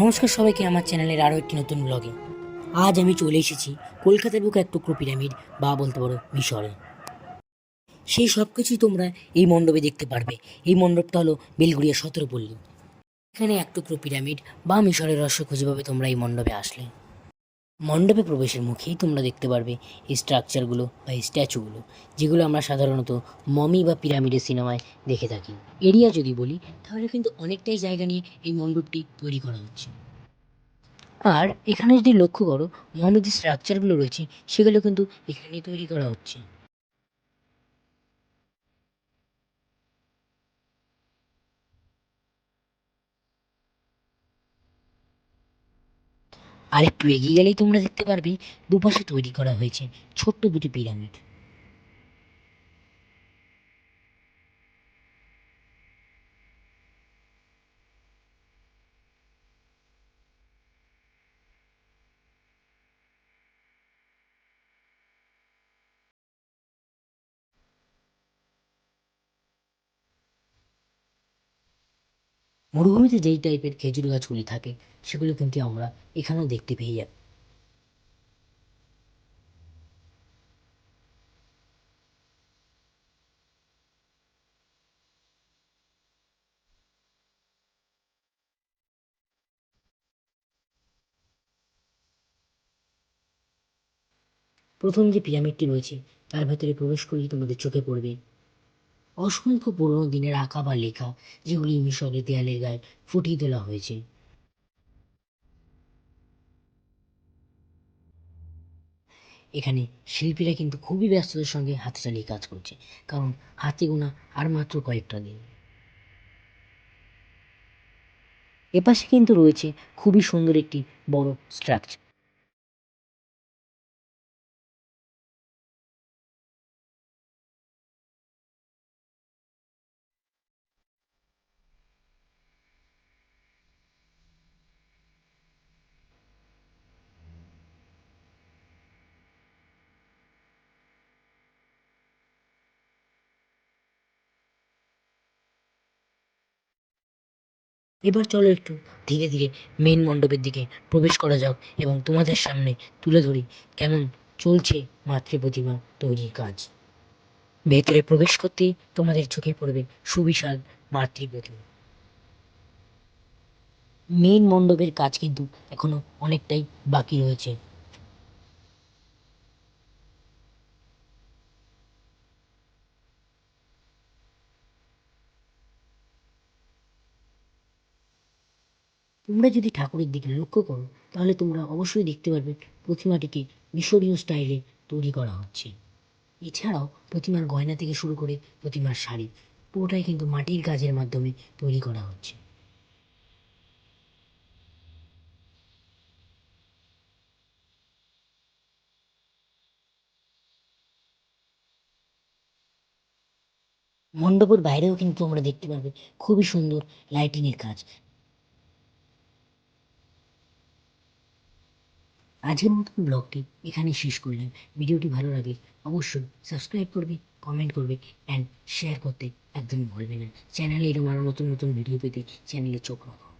নমস্কার সবাইকে আমার চ্যানেলের আরও একটি নতুন ব্লগে। আজ আমি চলে এসেছি কলকাতার বুকে এক টুকরো পিরামিড বা বলতে পারো মিশরে। সেই সব কিছুই তোমরা এই মণ্ডপে দেখতে পারবে। এই মণ্ডপটা হলো বেলঘড়িয়া 17 পল্লী। এখানে এক টুকরো পিরামিড বা মিশরের রহস্য খুঁজে পাবে তোমরা এই মণ্ডপে আসলে। মণ্ডপে প্রবেশের মুখেই তোমরা দেখতে পারবে এই স্ট্রাকচারগুলো বা এই স্ট্যাচুগুলো, যেগুলো আমরা সাধারণত মমি বা পিরামিডের সিনেমায় দেখে থাকি। এরিয়া যদি বলি তাহলে কিন্তু অনেকটাই জায়গা নিয়ে এই মণ্ডপটি তৈরি করা হচ্ছে। আর এখানে যদি লক্ষ্য করো, মহামের যে স্ট্রাকচারগুলো রয়েছে সেগুলো কিন্তু এখানে তৈরি করা হচ্ছে। আর একটু এগিয়ে গেলেই তোমরা দেখতে পারবে দুপাশে তৈরি করা হয়েছে ছোট্ট দুটি পিরামিড। মরুভূমিতে যেই টাইপের খেজুর গাছগুলি থাকে সেগুলো কিন্তু আমরা এখানেও দেখতে পেয়ে যাই। প্রথম যে পিরামিডটি রয়েছে তার ভেতরে প্রবেশ করলেই তোমাদের চোখে পড়বে অসংখ্য পুরোনো দিনের আঁকা বা লেখা, যেগুলি মিশরের দেয়ালের গায়ে ফুটিয়ে তোলা হয়েছে। এখানে শিল্পীরা কিন্তু খুবই ব্যস্ততার সঙ্গে হাতে চালিয়ে কাজ করছে, কারণ হাতে গোনা আর মাত্র কয়েকটা দিন। এপাশে কিন্তু রয়েছে খুবই সুন্দর একটি বড় স্ট্রাকচার। এবার চলো একটু ধীরে ধীরে মেন মণ্ডপের দিকে প্রবেশ করা যাক এবং তোমাদের সামনে তুলে ধরি কেমন চলছে মাতৃ প্রতিমা তৈরির কাজ। ভেতরে প্রবেশ করতেই তোমাদের চোখে পড়বে সুবিশাল মাতৃ প্রতিমা। মেন মণ্ডপের কাজ কিন্তু এখনো অনেকটাই বাকি রয়েছে। তোমরা যদি ঠাকুরের দিকে লক্ষ্য করো তাহলে তোমরা অবশ্যই দেখতে পারবে প্রতিমাটিকে মিশরীয় স্টাইলে তৈরি করা হচ্ছে। এছাড়াও প্রতিমার গয়না থেকে শুরু করে প্রতিমার শাড়ি পুরোটাই কিন্তু মাটির কাজের মাধ্যমে তৈরি করা হচ্ছে। মণ্ডপের বাইরেও কিন্তু আমরা দেখতে পারবে খুবই সুন্দর লাইটিং এর কাজ। আজকের মতন ব্লগটি এখানে শেষ করলাম। ভিডিওটি ভালো লাগলে অবশ্যই সাবস্ক্রাইব করবে, কমেন্ট করবে অ্যান্ড শেয়ার করতে একদমই ভুলবে না। চ্যানেলে এরকম আরও নতুন নতুন ভিডিও পেতে চ্যানেলে চোখ রাখো।